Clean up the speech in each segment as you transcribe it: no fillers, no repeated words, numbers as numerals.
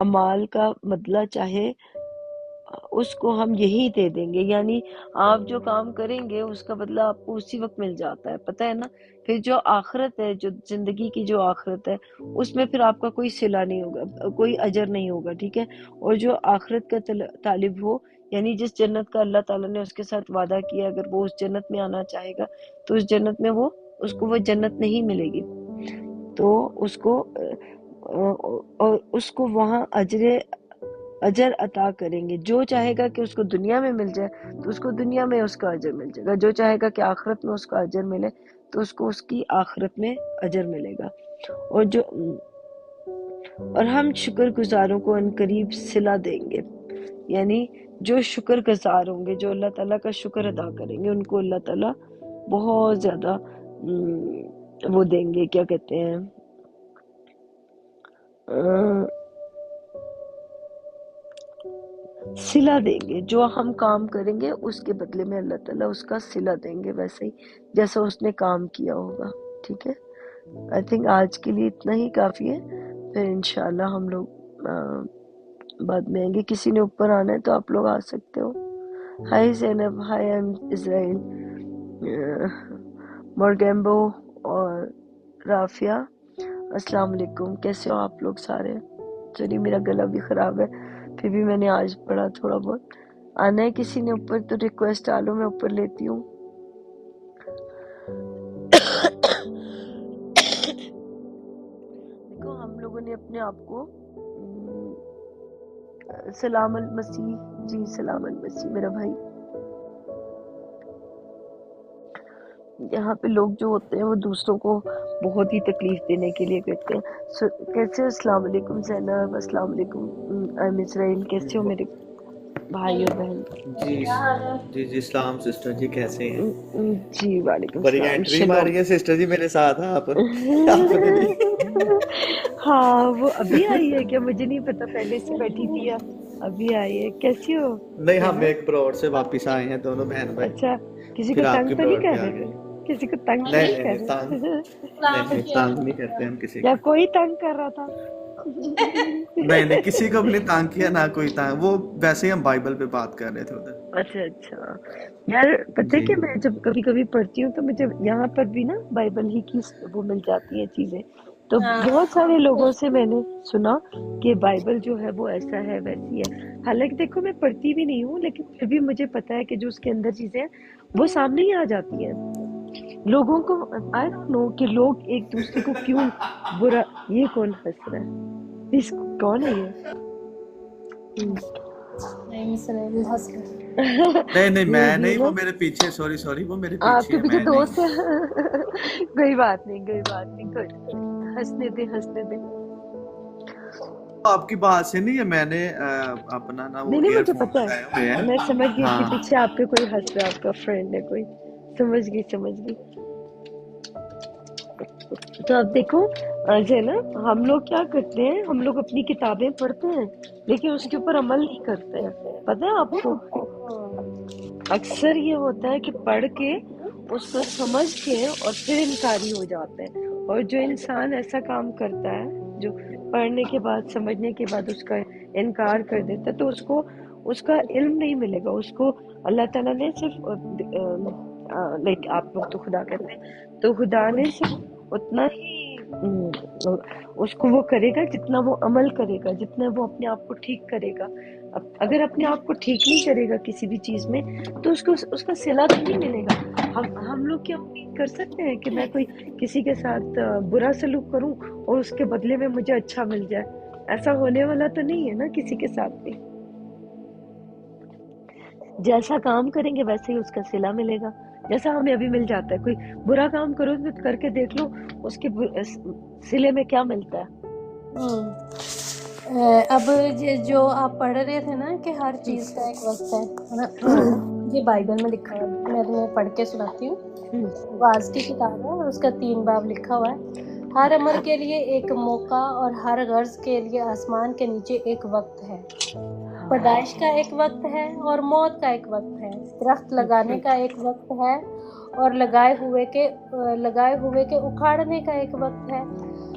اعمال کا بدلہ چاہے اس کو ہم یہی دے دیں گے، یعنی آپ جو کام کریں گے اس کا بدلہ آپ کو اسی وقت مل جاتا ہے، پتہ ہے نا۔ پھر جو آخرت ہے، جو زندگی کی جو آخرت ہے، اس میں پھر آپ کا کوئی صلہ نہیں ہوگا، کوئی اجر نہیں ہوگا، ٹھیک ہے۔ اور جو آخرت کا طالب ہو، یعنی جس جنت کا اللہ تعالیٰ نے اس کے ساتھ وعدہ کیا، اگر وہ اس جنت میں آنا چاہے گا تو اس جنت میں اس کو وہ جنت نہیں ملے گی، تو اس کو وہاں اجر عطا کریں گے۔ جو چاہے گا کہ اس کو دنیا میں مل جائے تو اس کو دنیا میں اس کا اجر مل جائے گا، جو چاہے گا کہ آخرت میں اس کا اجر ملے تو اس کو اس کی آخرت میں اجر ملے گا۔ اور ہم شکر گزاروں کو عنقریب صلہ دیں گے، یعنی جو شکر گزار ہوں گے، جو اللہ تعالیٰ کا شکر ادا کریں گے، ان کو اللہ تعالیٰ بہت زیادہ وہ دیں گے، کیا کہتے ہیں، صلہ دیں گے۔ جو ہم کام کریں گے اس کے بدلے میں اللہ تعالیٰ اس کا صلہ دیں گے، ویسے ہی جیسا اس نے کام کیا ہوگا، ٹھیک ہے۔ آئی تھنک آج کے لیے اتنا ہی کافی ہے، پھر انشاءاللہ ہم لوگ بعد میں آئیں گے۔ کسی نے اوپر آنا ہے تو آپ لوگ آ سکتے ہو۔ ہائی زینب، ہائی ایم اسرائیل، مورگیمبو اور رافیہ، السلام علیکم، کیسے ہو آپ لوگ سارے؟ چلیے، میرا گلا بھی خراب ہے، پھر بھی میں نے آج پڑھا تھوڑا بہت۔ آنا ہے کسی نے اوپر تو ریکویسٹ ڈالو، میں اوپر لیتی ہوں۔ دیکھو، ہم لوگوں نے اپنے آپ کو سلام المسیح، جی سلام المسیح میرا بھائی، یہاں پہ لوگ جو ہوتے ہیں وہ دوسروں کو بہت ہی تکلیف دینے کے لیے کرتے ہیں۔ کیسے ہو؟ السلام علیکم زینب، السلام علیکم ایم اسرائیل، کیسے ہو میرے بھائی اور بہن؟ جی جی جی اسلام سسٹر جی، کیسے ہیں؟ جی وعلیکم بڑی السلام، انٹری شلوم۔ ماری ہے سسٹر جی میرے ساتھ، آپ نے نہیں؟ ہاں، وہ ابھی آئی ہے کیا؟ مجھے نہیں پتا، پہلے سے بیٹھی تھی یا ابھی آئی ہے؟ کیسی ہو نہیں، ہم زینب؟ ایک براڈ سے واپس آئے ہیں دونوں بہن بھائی، اچھا، کسی کو پھر آپ تنگ کی تو نہیں براڈ پہ کر آ رہے؟ گئے۔ کسی کو تنگ تو نہیں نہیں نہیں کر نہیں، تانگ رہے؟ نہیں تانگ نہیں کرتے ہم کسی یا کو۔ کوئی تنگ کر رہا تھا؟ نہیں نہیں، کسی کو بھی نہیں تانگ کیا، نہ کوئی تانگ، وہ ویسے ہی ہم بائبل پہ بات کر رہے تھے ادھر۔ اچھا اچھا، یار پتہ ہے جی کہ میں جب کبھی کبھی پڑھتی ہوں تو مجھے یہاں پر بھی نا بائبل ہی کی وہ مل جاتی ہیں چیزیں، تو بہت سارے لوگوں سے میں نے سنا کہ بائبل جو ہے وہ ایسا ہے، ویسی ہے۔ حالانکہ دیکھو، میں پڑھتی بھی نہیں ہوں، لیکن پھر بھی مجھے پتا ہے کہ جو اس کے اندر چیزیں ہیں وہ سامنے ہی آ جاتی ہیں لوگوں کو۔ آئی ڈونٹ نو کہ لوگ ایک دوسرے کو کیوں برا، یہ کون ہنس رہا ہے؟ کون ہے یہ؟ نہیں، یہ میں بھی نہیں، نا وہ میرے پیچھے، سوری وہ میرے آپ پیچھے کے ہے، پیچھے میں دوست نہیں۔ ہے۔ کوئی بات نہیں، کوئی بات نہیں، ہنسنے دے، ہنسنے دے۔ آپ کی بات سے نہیں ہے، میں نے اپنا نا وہ نہیں نہیں، ایئر مجھے فون پتا لگائے ہوئے ہے، میں ہیں۔ سمجھ گئی کہ ہاں پیچھے آپ کے کوئی ہنس رہا ہے، آپ کا فرینڈ ہے کوئی، سمجھ گئی۔ تو اب دیکھو نا، ہم لوگ کیا کرتے ہیں، ہم لوگ اپنی کتابیں پڑھتے ہیں لیکن اس کے اوپر عمل نہیں کرتے ہیں، پتہ ہے آپ کو؟ اکثر یہ ہوتا ہے کہ پڑھ کے اس کو سمجھ کے اور پھر انکاری ہو جاتے ہیں، اور جو انسان ایسا کام کرتا ہے، جو پڑھنے کے بعد سمجھنے کے بعد اس کا انکار کر دیتا ہے، تو اس کو اس کا علم نہیں ملے گا، اس کو اللہ تعالیٰ نے صرف لائک آپ لوگ تو خدا کہتے ہیں، تو خدا نے صرف اتنا ہی اس کو وہ کرے گا جتنا وہ عمل کرے گا، جتنا وہ اپنے آپ کو ٹھیک کرے گا۔ اگر اپنے آپ کو ٹھیک نہیں کرے گا کسی بھی چیز میں تو اس کا صلہ تو نہیں ملے گا۔ ہم لوگ کیا امید کر سکتے ہیں کہ میں کوئی کسی کے ساتھ برا سلوک کروں اور اس کے بدلے میں مجھے اچھا مل جائے؟ ایسا ہونے والا تو نہیں ہے نا کسی کے ساتھ بھی۔ جیسا کام کریں گے ویسے ہی اس کا صلہ ملے گا، جیسا ہمیں ابھی مل جاتا ہے۔ کوئی برا کام کرو تو کر کے دیکھ لو اس کے صلے میں کیا ملتا ہے۔ اب جو آپ پڑھ رہے تھے نا کہ ہر چیز کا ایک وقت ہے نا، یہ بائبل میں لکھا ہوا ہے، میں تمہیں پڑھ کے سناتی ہوں۔ واز کی کتاب ہے اور اس کا 3 باب لکھا ہوا ہے۔ ہر عمل کے لیے ایک موقع اور ہر غرض کے لیے آسمان کے نیچے ایک وقت ہے۔ پیدائش کا ایک وقت ہے اور موت کا ایک وقت ہے۔ درخت لگانے کا ایک وقت ہے اور لگائے ہوئے کے اکھاڑنے کا ایک وقت ہے۔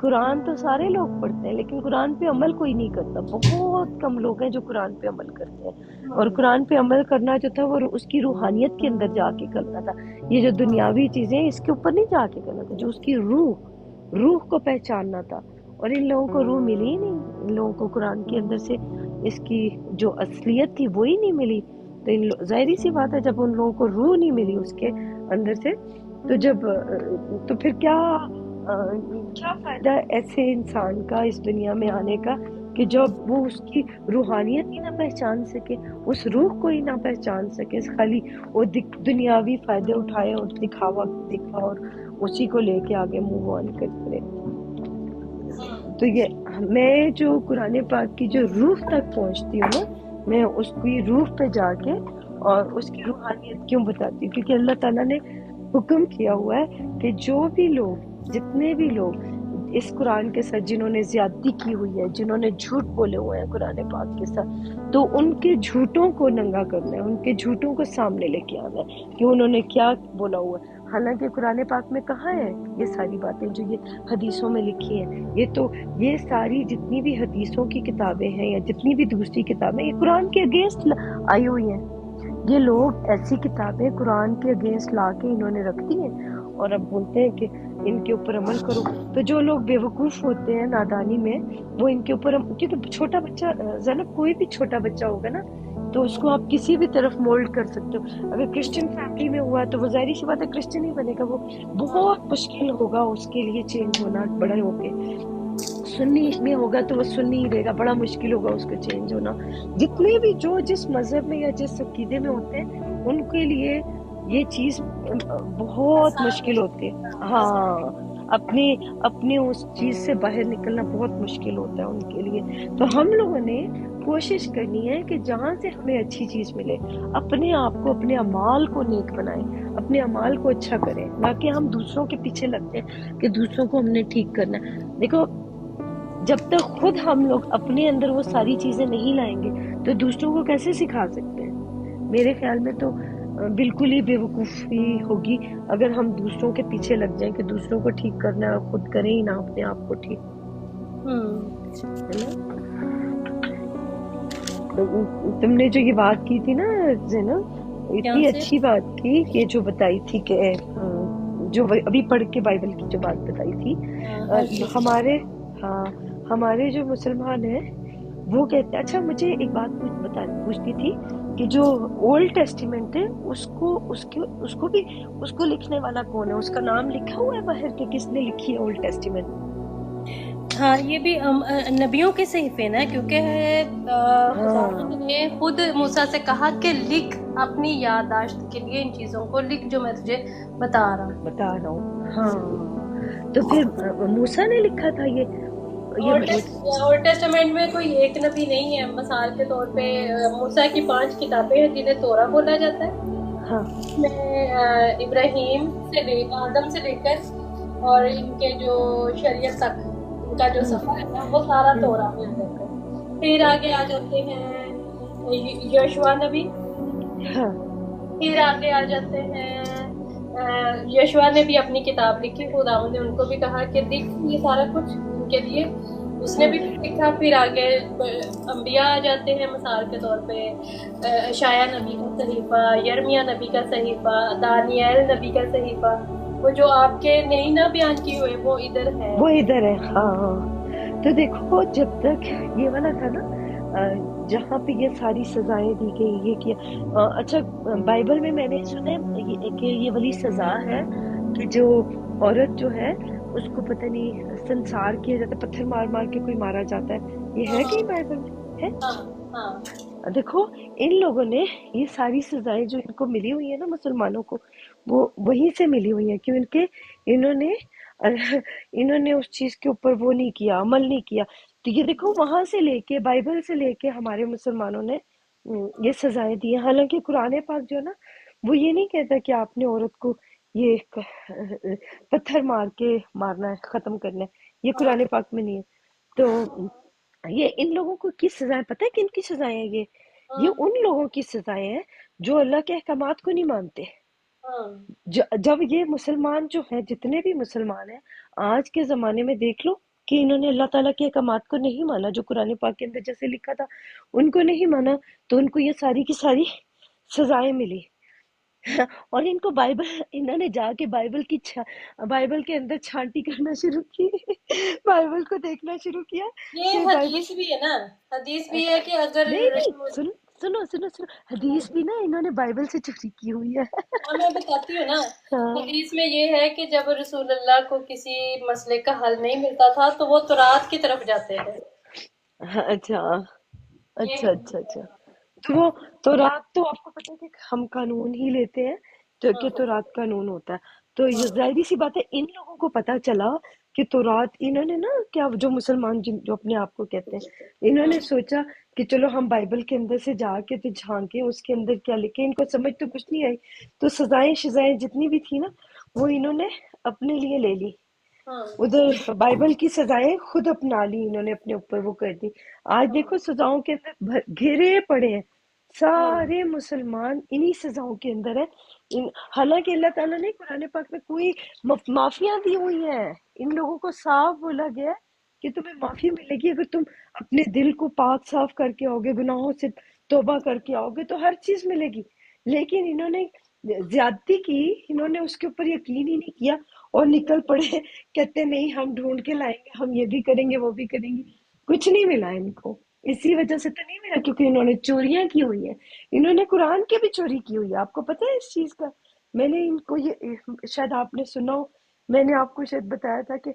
قرآن تو سارے لوگ پڑھتے ہیں لیکن قرآن پہ عمل کوئی نہیں کرتا. بہت کم لوگ ہیں جو قرآن پہ عمل کرتے ہیں. اور قرآن پہ عمل کرنا جو تھا وہ اس کی روحانیت کے اندر جا کے کرنا تھا. یہ جو دنیاوی چیزیں اس کے اوپر نہیں جا کے کرنا تھا. جو اس کی روح کو پہچاننا تھا. اور ان لوگوں کو روح ملی ہی نہیں. ان لوگوں کو قرآن کے اندر سے اس کی جو اصلیت تھی وہی نہیں ملی. تو ظاہری سی بات ہے جب ان لوگوں کو روح نہیں ملی اس کے اندر سے تو پھر کیا فائدہ ایسے انسان کا اس دنیا میں آنے کا کہ جب وہ اس کی روحانیت ہی نہ پہچان سکے, اس روح کو ہی نہ پہچان سکے, خالی وہ دنیاوی فائدے اٹھائے اور دکھا اور اسی کو لے کے آگے موو آن کرتے رہے. تو یہ میں جو قرآن پاک کی جو روح تک پہنچتی ہوں نا, میں اس کی روح پہ جا کے اور اس کی روحانیت کیوں بتاتی ہوں, کیونکہ اللہ تعالیٰ نے حکم کیا ہوا ہے کہ جو بھی لوگ, جتنے بھی لوگ اس قرآن کے ساتھ جنہوں نے زیادتی کی ہوئی ہے, جنہوں نے جھوٹ بولے ہوئے ہیں قرآن پاک کے ساتھ, تو ان کے جھوٹوں کو ننگا کرنا ہے, ان کے جھوٹوں کو سامنے لے کے آنا ہے کہ انہوں نے کیا بولا ہوا ہے. حالانکہ قرآن پاک میں کہاں ہے یہ ساری باتیں جو یہ حدیثوں میں لکھی ہیں. یہ ساری جتنی بھی حدیثوں کی کتابیں ہیں یا جتنی بھی دوسری کتابیں, یہ قرآن کے اگینسٹ آئی ہوئی ہیں. یہ لوگ ایسی کتابیں قرآن کے اگینسٹ لا کے انہوں نے رکھ دی ہیں اور اب بولتے ہیں کہ ان کے اوپر عمل کرو. تو جو لوگ بیوقوف ہوتے ہیں نادانی میں, وہ ان کے اوپر, کیونکہ چھوٹا بچہ زینب, کوئی بھی چھوٹا بچہ ہوگا نا تو اس کو آپ کسی بھی طرف مولڈ کر سکتے ہو. اگر کرسچن فیملی میں ہوا تو وہ ظاہری سی بات ہے کرسچن ہی بنے گا. وہ بہت مشکل ہوگا اس کے لیے چینج ہونا بڑا ہو کے. سنی میں ہوگا تو وہ سنی ہی رہے گا, بڑا مشکل ہوگا اس کا چینج ہونا. جتنے بھی جو جس مذہب میں یا جس عقیدے میں ہوتے ہیں ان کے لیے یہ چیز بہت مشکل ہوتی ہے. ہاں, اپنے اس چیز سے باہر نکلنا بہت مشکل ہوتا ہے ان کے لیے. تو ہم لوگوں نے کوشش کرنی ہے کہ جہاں سے ہمیں اچھی چیز ملے, اپنے آپ کو, اپنے اعمال کو نیک بنائیں, اپنے اعمال کو اچھا کریں, نہ کہ ہم دوسروں کے پیچھے لگتے ہیں کہ دوسروں کو ہم نے ٹھیک کرنا ہے. دیکھو, جب تک خود ہم لوگ اپنے اندر وہ ساری چیزیں نہیں لائیں گے تو دوسروں کو کیسے سکھا سکتے ہیں. میرے خیال میں تو بالکل ہی بیوقوفی ہوگی اگر ہم دوسروں کے پیچھے لگ جائیں کہ دوسروں کو ٹھیک کرنا ہے اور خود کریں ہی نہ اپنے آپ کو ٹھیک, ہے نا. تم نے جو یہ بات کی تھی نا زینب, اتنی اچھی بات کی کہ جو بتائی تھی کہ جو ابھی پڑھ کے بائبل کی جو بات بتائی تھی, ہمارے جو مسلمان ہیں وہ کہتے ہیں. اچھا مجھے ایک بات پوچھتی تھی کہ جو اولڈ ٹیسٹیمنٹ ہے اس کو لکھنے والا کون ہے, اس کا نام لکھا ہوا ہے باہر کہ کس نے لکھی ہے اولڈ ٹیسٹیمنٹ؟ ہاں, یہ بھی نبیوں کے صحیفے نا, کیونکہ خدا نے خود موسیٰ سے کہا کہ لکھ, اپنی یادداشت کے لیے ان چیزوں کو لکھ جو میں تجھے بتا رہا ہوں. ہاں, تو پھر موسیٰ نے لکھا تھا یہ اولڈ ٹیسٹمنٹ میں کوئی ایک نبی نہیں ہے. مثال کے طور پہ موسیٰ کی 5 کتابیں ہیں جنہیں تورا بولا جاتا ہے. میں ابراہیم سے آدم سے لے کر اور ان کے جو شریعت تک ان کا جو سفر ہے وہ سارا تورا میں آتا ہے. پھر آگے آ جاتے ہیں یشوع نبی, پھر آگے آ جاتے ہیں یشوع نے بھی اپنی کتاب لکھی, خدا نے ان کو بھی کہا کہ لکھ یہ سارا کچھ ان کے لیے, اس نے بھی لکھا. پھر آگے انبیاء آ جاتے ہیں, مثال کے طور پہ اشعیاء نبی کا صحیفہ, یرمیہ نبی کا صحیفہ, دانییل نبی کا صحیفہ, وہ جو آپ کے نہیں نہ بیان کیے ہوئے وہ ادھر ہے. ہاں, تو دیکھو جب تک یہ والا تھا نا جہاں پہ یہ ساری سزائیں دی گئی, یہ کیا. اچھا بائبل میں نے سنا ہے کہ یہ والی سزا ہے کہ جو عورت جو ہے اس کو پتہ نہیں سنسار کیا جاتا ہے, پتھر مار مار کے کوئی مارا جاتا ہے. یہ ہے کہ بائبل میں ہے؟ دیکھو ان لوگوں نے یہ ساری سزائیں جو ان کو ملی ہوئی ہیں نا مسلمانوں کو, وہ وہیں سے ملی ہوئی ہیں کیوں انہوں نے اس چیز کے اوپر وہ نہیں کیا, عمل نہیں کیا. تو یہ دیکھو وہاں سے لے کے, بائبل سے لے کے ہمارے مسلمانوں نے یہ سزائیں دی ہیں. حالانکہ قرآن پاک جو ہے نا وہ یہ نہیں کہتا کہ آپ نے عورت کو یہ پتھر مار کے مارنا ہے, ختم کرنا ہے, یہ قرآن پاک میں نہیں ہے. تو یہ ان لوگوں کو کی سزائیں پتہ ہے کن کی سزائیں ہیں؟ یہ ان لوگوں کی سزائیں ہیں جو اللہ کے احکامات کو نہیں مانتے. جب یہ مسلمان جو ہیں, جتنے بھی مسلمان ہیں آج کے زمانے میں دیکھ لو, کہ انہوں نے اللہ تعالیٰ کے احکامات کو نہیں مانا، جو قرآن پاک کے اندر جیسے لکھا تھا ان کو نہیں مانا، تو ان کو یہ ساری کی ساری سزائیں ملی۔ اور ان کو انہوں نے جا کے بائبل کے اندر چھانٹی کرنا شروع کی، بائبل کو دیکھنا شروع کیا یہ کہ بائبل، حدیث بھی ہے نا، حدیث بھی ہے کہ اگر نہیں نہیں، رسول، سنو، حدیث بھی نا انہوں نے بائبل سے چوری کی ہوئی ہے۔ ہاں میں بتاتی ہوں نا، ہاں حدیث میں یہ ہے کہ جب رسول اللہ کو کسی مسئلے کا حل نہیں ملتا تھا تو وہ تورات کی طرف جاتے تھے، اچھا یہ اچھا اچھا اچھا، تو وہ تو رات تو آپ کو پتہ ہے کہ ہم قانون ہی لیتے ہیں، تو ہاں کہ تو رات قانون ہوتا ہے، تو یہ ہاں ظاہری سی بات ہے ان لوگوں کو پتا چلا کہ تو رات انہوں نے نا کیا، جو مسلمان جو اپنے آپ کو کہتے ہیں، انہوں نے سوچا کہ چلو ہم بائبل کے اندر سے جا کے تو جھانکیں اس کے اندر کیا لکھے، ان کو سمجھ تو کچھ نہیں آئی، تو سزائیں جتنی بھی تھی نا وہ انہوں نے اپنے لیے لے لی، ہاں ادھر بائبل کی سزائیں خود اپنا لی انہوں نے، اپنے اوپر وہ کر دی۔ آج دیکھو سزاؤں کے اندر گھرے پڑے ہیں ہاں سارے مسلمان، انہی سزاؤں کے اندر ہے۔ حالانکہ اللہ تعالیٰ نے قرآن پاک میں کوئی معافیاں دی ہوئی ہیں، ان لوگوں کو صاف بولا گیا ہے کہ تمہیں معافی ملے گی اگر تم اپنے دل کو پاک صاف کر کے آؤ گے، گناہوں سے توبہ کر کے آؤ گے تو ہر چیز ملے گی، لیکن انہوں نے زیادتی کی، انہوں نے اس کے اوپر یقین ہی نہیں کیا اور نکل پڑے، کہتے نہیں ہم ڈھونڈ کے لائیں گے، ہم یہ بھی کریں گے وہ بھی کریں گے، کچھ نہیں ملا ان کو۔ اسی وجہ سے تو نہیں ملا کیونکہ انہوں نے چوریاں کی ہوئی ہیں، انہوں نے قرآن کی بھی چوری کی ہوئی ہے، آپ کو پتہ ہے اس چیز کا؟ میں نے ان کو یہ شاید آپ نے سنا ہو، میں نے آپ کو شاید بتایا تھا کہ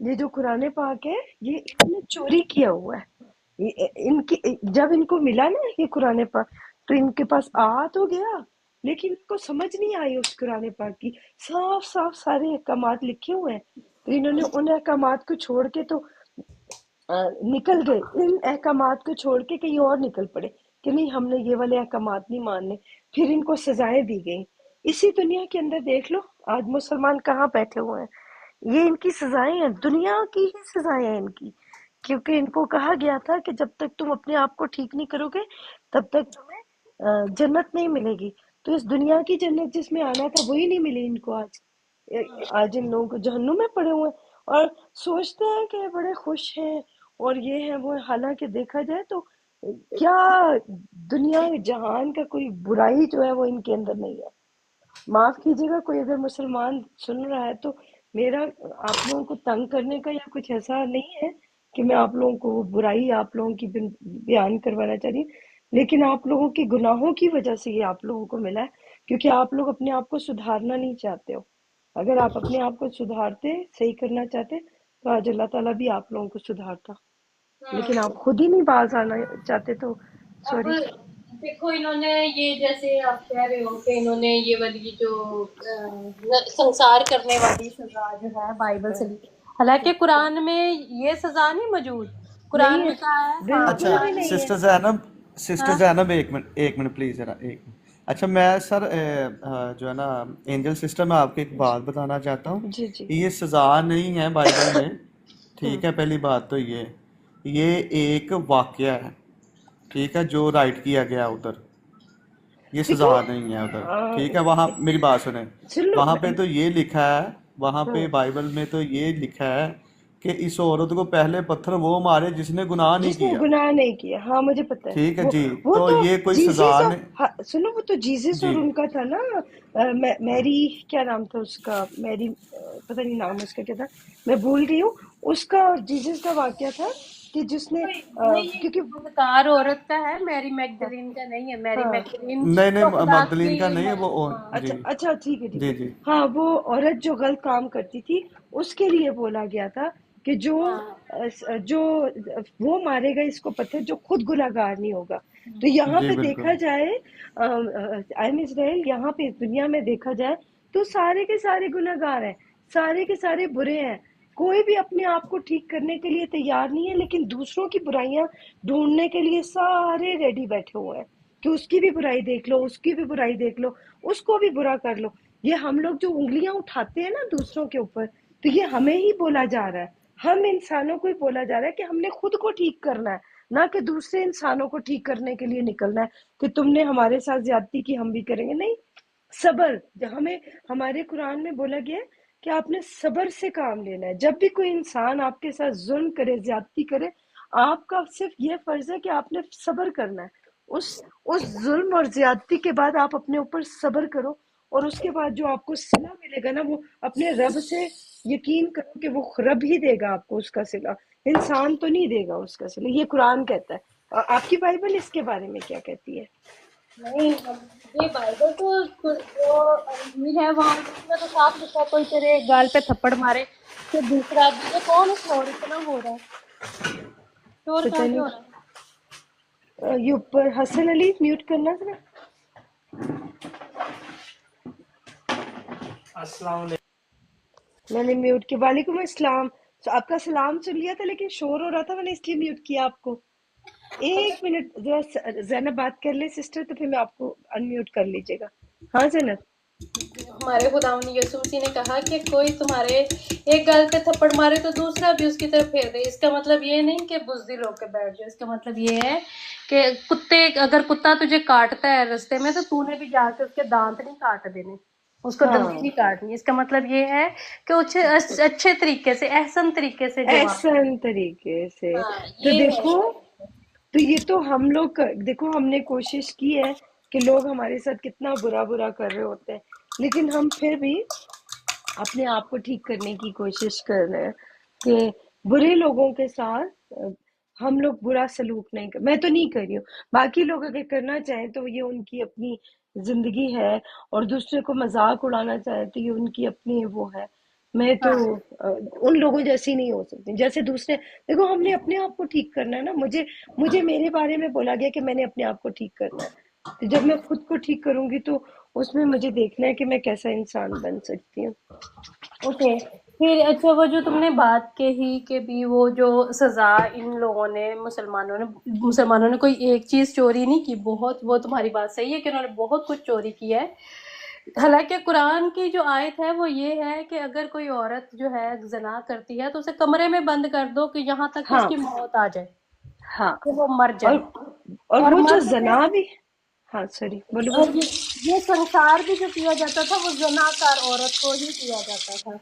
یہ جو قرآن پاک ہے یہ انہوں نے چوری کیا ہوا ہے، ان کی جب ان کو ملا نا یہ قرآن پاک تو ان کے پاس تو گیا، لیکن ان کو سمجھ نہیں آئی اس قرآن پاک کی، صاف صاف سارے احکامات لکھے ہوئے ہیں، تو انہوں نے ان احکامات کو چھوڑ کے تو نکل گئے، ان احکامات کو چھوڑ کے کہیں اور نکل پڑے کہ نہیں ہم نے یہ والے احکامات نہیں ماننے، پھر ان کو سزائیں دی گئیں۔ اسی دنیا کے اندر دیکھ لو آج مسلمان کہاں بیٹھے ہوئے ہیں، یہ ان کی سزائیں ہیں، دنیا کی ہی سزائیں ہیں ان کی، کیونکہ ان کو کہا گیا تھا کہ جب تک تم اپنے آپ کو ٹھیک نہیں کرو گے تب تک تمہیں جنت نہیں ملے گی، تو اس دنیا کی جنت جس میں آنا تھا وہی نہیں ملی ان کو آج، آج ان لوگوں کو جہنم میں پڑے ہوئے ہیں اور سوچتے ہیں کہ بڑے خوش ہیں اور یہ ہے وہ ہے، حالانکہ دیکھا جائے تو کیا دنیا جہان کا کوئی برائی جو ہے وہ ان کے اندر نہیں ہے۔ معاف کیجیے گا کوئی اگر مسلمان سن رہا ہے تو میرا آپ لوگوں کو تنگ کرنے کا یا کچھ ایسا نہیں ہے کہ میں آپ لوگوں کو وہ برائی آپ لوگوں کی بیان کروانا چاہ رہی ہوں، لیکن آپ لوگوں کے گناہوں کی وجہ سے یہ آپ لوگوں کو ملا ہے، کیونکہ آپ لوگ اپنے آپ کو سدھارنا نہیں چاہتے ہو، اگر آپ اپنے آپ کو سدھارتے، صحیح کرنا چاہتے تو آج اللہ تعالیٰ بھی آپ لوگوں کو سدھارتا، ہاں۔ لیکن آپ خود ہی نہیں باز آنا چاہتے تو اب سوری۔ دیکھو انہوں نے یہ جیسے آپ کہہ رہے ہو کہ انہوں نے یہ والی جو سنسار کرنے والی سزا جو ہے بائبل سے لی، حالانکہ قرآن میں یہ سزا نہیں موجود، نہیں قرآن ہے، میں کہا ہے، ہاں اچھا بالکل بھی قرآن میں، نہیں ہے۔ سسٹر زینب، سسٹر ہاں زینب ایک منٹ پلیز ذرا ایک منٹ۔ اچھا میں سر جو ہے نا اینجل سسٹر میں آپ کو ایک جی بات بتانا چاہتا ہوں، جی جی۔ یہ سزا نہیں ہے بائبل میں، ٹھیک ہے، پہلی بات تو یہ ایک واقعہ ہے، ٹھیک ہے، جو رائٹ کیا گیا ادھر، یہ دیکھو سزا نہیں ہے ادھر، ٹھیک ہے، وہاں میری بات سنیں، سن لو وہاں پہ تو یہ لکھا ہے، وہاں ہاں پہ بائبل میں تو یہ لکھا ہے کہ اس عورت کو پہلے پتھر وہ مارے جس نے گناہ نہیں جس نے کیا، گناہ نہیں کیا، ہاں مجھے پتا ہے، ٹھیک ہے جی، وہ تو تو یہ کوئی سزا جیزس اور نہیں سنو وہ تو جیزس اور جی ان کا تھا نا، میری کیا نام تھا اس کا، میری پتہ نہیں نام اس کا کیا تھا، میں بھول رہی ہوں، اس کا اور جیزس کا واقعہ تھا کہ جس نے نہیں یہ کیونکہ بدکار عورت کا ہے، میری میگدلین کا نہیں ہے، میری ہاں میگدلین نہیں نہیں تو خدا مگدلین کی کا نہیں ہے ہے، وہ ہاں جی اچھا اچھا ٹھیک ہے ٹھیک ہے، جی جی ہاں وہ عورت جو غلط کام کرتی تھی اس کے لیے بولا گیا تھا کہ ہاں جو وہ مارے گا اس کو پتھر جو خود گناہگار نہیں ہوگا، تو یہاں جی پہ بالکل دیکھا جائے آئین اسرائیل، یہاں پہ اس دنیا میں دیکھا جائے تو سارے کے سارے گناہگار ہیں، سارے کے سارے برے ہیں، کوئی بھی اپنے آپ کو ٹھیک کرنے کے لیے تیار نہیں ہے، لیکن دوسروں کی برائیاں ڈھونڈنے کے لیے سارے ریڈی بیٹھے ہوئے ہیں کہ اس کی بھی برائی دیکھ لو، اس کی بھی برائی دیکھ لو، اس کو بھی برا کر لو۔ یہ ہم لوگ جو انگلیاں اٹھاتے ہیں نا دوسروں کے اوپر، تو یہ ہمیں ہی بولا جا رہا ہے، ہم انسانوں کو ہی بولا جا رہا ہے کہ ہم نے خود کو ٹھیک کرنا ہے، نہ کہ دوسرے انسانوں کو ٹھیک کرنے کے لیے نکلنا ہے کہ تم نے ہمارے ساتھ زیادتی کی ہم بھی کریں گے، نہیں۔ صبر، ہمیں ہمارے قرآن میں بولا گیا ہے کہ آپ نے صبر سے کام لینا ہے. جب بھی کوئی انسان آپ کے ساتھ ظلم کرے، زیادتی کرے، آپ کا صرف یہ فرض ہے کہ آپ نے صبر کرنا ہے. اس ظلم اور زیادتی کے بعد آپ اپنے اوپر صبر کرو، اور اس کے بعد جو آپ کو صلہ ملے گا نا، وہ اپنے رب سے یقین کرو کہ وہ رب ہی دے گا آپ کو اس کا صلہ، انسان تو نہیں دے گا اس کا صلہ. یہ قرآن کہتا ہے. اور آپ کی بائبل اس کے بارے میں کیا کہتی ہے؟ نہیں، یہ بائبل تو جو انجیل ہے وہاں اس میں تو صاف لکھا ہے کوئی تیرے گال پہ تھپڑ مارے تو دوسرا بھی. یہ کون ہے شور اتنا ہو رہا ہے؟ شور پتہ کہاں سے نہیں. ہو رہا ہے؟ یہ اوپر حسن علی میوٹ کرنا ذرا. السلام علیکم. میں نے میوٹ کیا. وعلیکم السلام. آپ کا سلام سن لیا تھا لیکن شور ہو رہا تھا، میں نے اس لیے میوٹ کیا آپ کو. ایک منٹ ذرا زینب بات کر لے سسٹر، تو پھر میں آپ کو انمیوٹ کر لیجیے گا. ہاں زینب. ہمارے خداوند یسوع مسیح نے کہا کہ کوئی تمہارے ایک گال پہ تھپڑ مارے تو دوسرا بھی اس کی طرف پھیر دے. اس کا مطلب یہ نہیں کہ بزدل ہو کے بیٹھ جائے. اس کا مطلب یہ ہے کہ اگر کتا تجھے کاٹتا ہے رستے میں تو تو نے بھی جا کے اس کے دانت نہیں کاٹ دینے، اس کو ہاں، دندی نہیں کاٹنی. اس کا مطلب یہ ہے کہ اسے اچھے طریقے سے، احسن طریقے سے جواب. احسن طریقے سے. ہاں تو یہ ہے. دیکھو، تو یہ تو ہم لوگ دیکھو ہم نے کوشش کی ہے کہ لوگ ہمارے ساتھ کتنا برا برا کر رہے ہوتے ہیں، لیکن ہم پھر بھی اپنے آپ کو ٹھیک کرنے کی کوشش کر رہے ہیں کہ برے لوگوں کے ساتھ ہم لوگ برا سلوک نہیں میں تو نہیں کر رہی ہوں. باقی لوگ اگر کرنا چاہیں تو یہ ان کی اپنی زندگی ہے، اور دوسرے کو مذاق اڑانا چاہیں تو یہ ان کی اپنی وہ ہے. میں تو ہاں ان لوگوں جیسی نہیں ہو سکتی جیسے دوسرے. دیکھو ہم نے اپنے آپ کو ٹھیک کرنا ہے نا. مجھے میرے بارے میں بولا گیا کہ میں نے اپنے آپ کو ٹھیک کرنا ہے. تو جب میں خود کو ٹھیک کروں گی تو اس میں مجھے دیکھنا ہے کہ میں کیسا انسان بن سکتی ہوں. اوکے. پھر اچھا، وہ جو تم نے بات کہی کہ بھی وہ جو سزا ان لوگوں نے مسلمانوں نے کوئی ایک چیز چوری نہیں کی. بہت، وہ تمہاری بات صحیح ہے کہ انہوں نے بہت کچھ چوری کیا ہے. حالانکہ قرآن کی جو آیت ہے وہ یہ ہے کہ اگر کوئی عورت جو ہے زنا کرتی ہے تو اسے کمرے میں بند کر دو کہ یہاں تک کہ اس ہاں کی موت آ جائے، ہاں. کہ وہ مر اور جائے. اور اور وہ جو مرد پہ، زنا بھی. ہاں سوری، بولو اور بولو. یہ سنسار بھی جو کیا جاتا تھا وہ زناکار عورت کو ہی کیا جاتا تھا.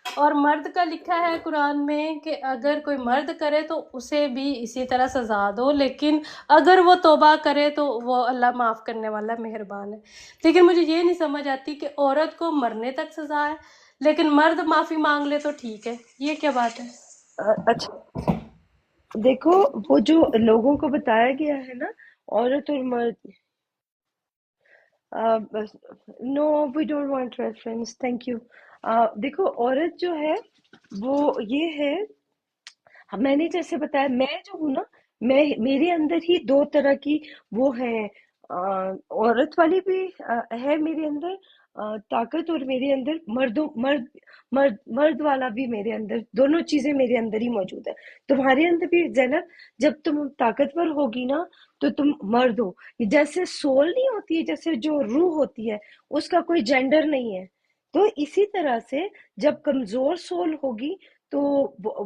اور مرد کا لکھا ہے قرآن میں کہ اگر کوئی مرد کرے تو اسے بھی اسی طرح سزا دو، لیکن اگر وہ توبہ کرے تو وہ اللہ معاف کرنے والا مہربان ہے. لیکن مجھے یہ نہیں سمجھ آتی کہ عورت کو مرنے تک سزا ہے لیکن مرد معافی مانگ لے تو ٹھیک ہے. یہ کیا بات ہے؟ اچھا دیکھو، وہ جو لوگوں کو بتایا گیا ہے نا، عورت اور مرد. No we don't want reference, thank you. دیکھو عورت جو ہے وہ یہ ہے، میں نے جیسے بتایا، میں جو ہوں نا، میرے اندر ہی دو طرح کی وہ ہے. عورت والی بھی ہے میرے اندر طاقت، اور میرے اندر مرد والا بھی میرے اندر. دونوں چیزیں میرے اندر ہی موجود ہے. تمہارے اندر بھی زینب، جب تم طاقتور ہوگی نا تو تم مرد ہو. جیسے سول نہیں ہوتی ہے، جیسے جو روح ہوتی ہے اس کا کوئی جینڈر نہیں ہے، تو اسی طرح سے جب کمزور سول ہوگی تو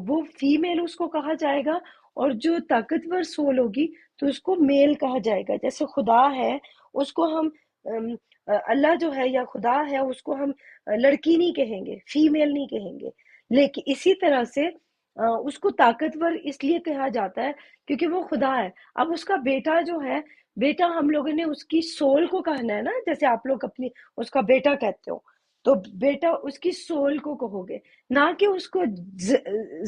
وہ فیمیل اس کو کہا جائے گا، اور جو طاقتور سول ہوگی تو اس کو میل کہا جائے گا. جیسے خدا ہے، اس کو ہم اللہ جو ہے یا خدا ہے اس کو ہم لڑکی نہیں کہیں گے، فیمیل نہیں کہیں گے. لیکن اسی طرح سے اس کو طاقتور اس لیے کہا جاتا ہے کیونکہ وہ خدا ہے. اب اس کا بیٹا جو ہے، بیٹا ہم لوگوں نے اس کی سول کو کہنا ہے نا، جیسے آپ لوگ اپنی اس کا بیٹا کہتے ہو، تو بیٹا اس کی سول کو کہو گے، نہ کہ اس کو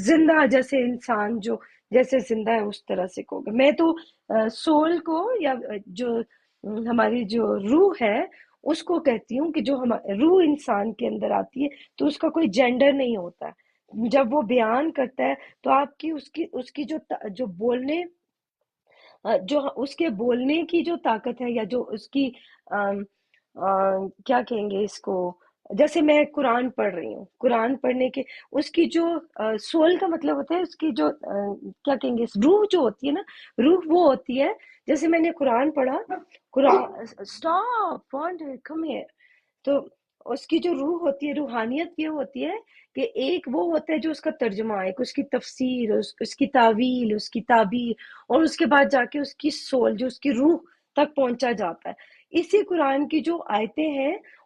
زندہ، جیسے انسان جو جیسے زندہ ہے اس طرح سے کہو گے. میں تو سول کو، یا جو ہماری جو روح ہے اس کو کہتی ہوں کہ جو روح انسان کے اندر آتی ہے تو اس کا کوئی جینڈر نہیں ہوتا ہے. جب وہ بیان کرتا ہے تو آپ کی اس کی جو بولنے، جو اس کے بولنے کی جو طاقت ہے، یا جو اس کی کیا کہیں گے اس کو، جیسے میں قرآن پڑھ رہی ہوں، قرآن پڑھنے کے اس کی جو سول کا مطلب ہوتا ہے، اس کی جو کیا کہیں گے، روح جو ہوتی ہے نا، روح وہ ہوتی ہے. جیسے میں نے قرآن پڑھا، قرآن اسٹاپ وانٹ کم ہیئر، تو اس کی جو روح ہوتی ہے، روحانیت یہ ہوتی ہے کہ ایک وہ ہوتا ہے جو اس کا ترجمہ ہے، اس کی تفسیر، اس کی تعویل، اس کی تعبیر، اور اس کے بعد جا کے اس کی سول، جو اس کی روح تک پہنچا جاتا ہے. اسی قرآن کی جو آیتیں ہیں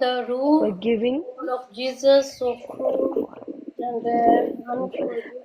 the rule of Jesus so cruel and unforgiving.